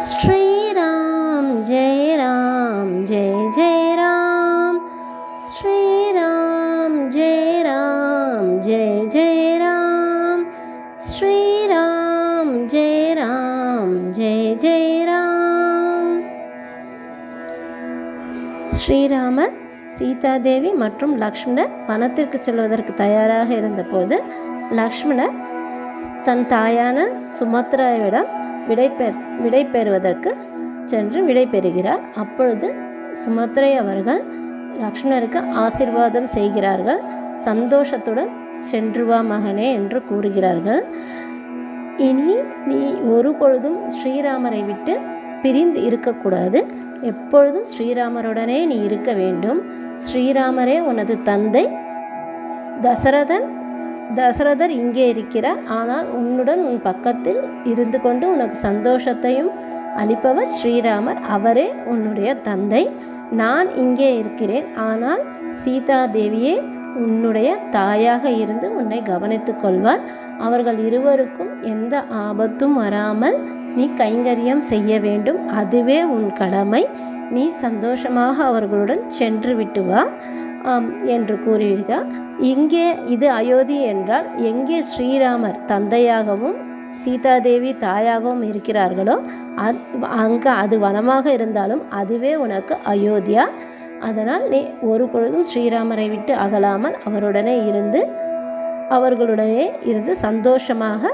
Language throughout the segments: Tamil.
ஸ்ரீராம் ஜெய ராம் ஜெய ஜெய ராம். ஸ்ரீராம் ஜெய ராம் ஜெய ஜெய ராம். ஸ்ரீராம் ஜெய ராம் ஜெய ஜெய ராம். ஸ்ரீராமர், சீதாதேவி மற்றும் லக்ஷ்மணர் வனத்திற்கு செல்வதற்கு தயாராக இருந்தபோது லக்ஷ்மணர் தன் தாயான சுமத்ராவிடம் விடை பெறுவதற்கு சென்று விடை பெறுகிறார். அப்பொழுது சுமத்ரை அவர்கள் லக்ஷ்மணருக்கு ஆசீர்வாதம் செய்கிறார்கள். சந்தோஷத்துடன் சென்று வா மகனே என்று கூறுகிறார்கள். இனி நீ ஒரு பொழுதும் ஸ்ரீராமரை விட்டு பிரிந்து இருக்கக்கூடாது. எப்பொழுதும் ஸ்ரீராமருடனே நீ இருக்க வேண்டும். ஸ்ரீராமரே உனது தந்தை. தசரதர் இங்கே இருக்கிறார். ஆனால் உன்னுடன் உன் பக்கத்தில் இருந்து கொண்டு உனக்கு சந்தோஷத்தையும் அளிப்பவர் ஸ்ரீராமர். அவரே உன்னுடைய தந்தை. நான் இங்கே இருக்கிறேன். ஆனால் சீதாதேவியே உன்னுடைய தாயாக இருந்து உன்னை கவனித்து கொள்வார். அவர்கள் இருவருக்கும் எந்த ஆபத்தும் வராமல் நீ கைங்கரியம் செய்ய வேண்டும். அதுவே உன் கடமை. நீ சந்தோஷமாக அவர்களுடன் சென்று விட்டு வா என்று கூறுகிறார். இங்கே இது அயோத்தி என்றால் எங்கே ஸ்ரீராமர் தந்தையாகவும் சீதாதேவி தாயாகவும் இருக்கிறார்களோ அங்கே அது வனமாக இருந்தாலும் அதுவே உனக்கு அயோத்தியா. அதனால் நீ ஒரு பொழுதும் ஸ்ரீராமரை விட்டு அகலாமல் அவர்களுடனே இருந்து சந்தோஷமாக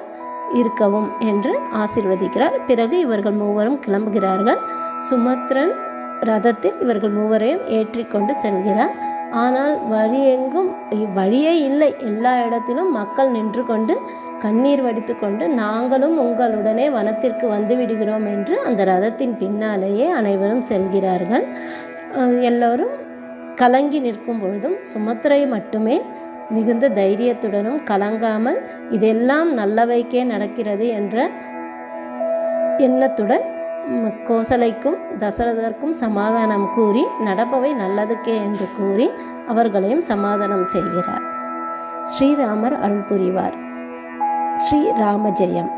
இருக்கவும் என்று ஆசீர்வதிக்கிறார். பிறகு இவர்கள் மூவரும் கிளம்புகிறார்கள். சுமத்ரன் ரதத்தில் இவர்கள் மூவரையும் ஏற்றிக்கொண்டு செல்கிறார். ஆனால் வழியே இல்லை. எல்லா இடத்திலும் மக்கள் நின்று கொண்டு கண்ணீர் வடித்து கொண்டு நாங்களும் உங்களுடனே வனத்திற்கு வந்து விடுகிறோம் என்று அந்த ரதத்தின் பின்னாலேயே அனைவரும் செல்கிறார்கள். எல்லோரும் கலங்கி நிற்கும் பொழுதும் சுமத்ரை மட்டுமே மிகுந்த தைரியத்துடனும் கலங்காமல் இதெல்லாம் நல்லவைக்கே நடக்கிறது என்ற எண்ணத்துடன் கோசலைக்கும் தசரதற்கும் சமாதானம் கூறி நடப்பவை நல்லதுக்கே என்று கூறி அவர்களையும் சமாதானம் செய்கிறார். ஸ்ரீராமர் அருள் புரிவார். ஸ்ரீராம ஜெயம்.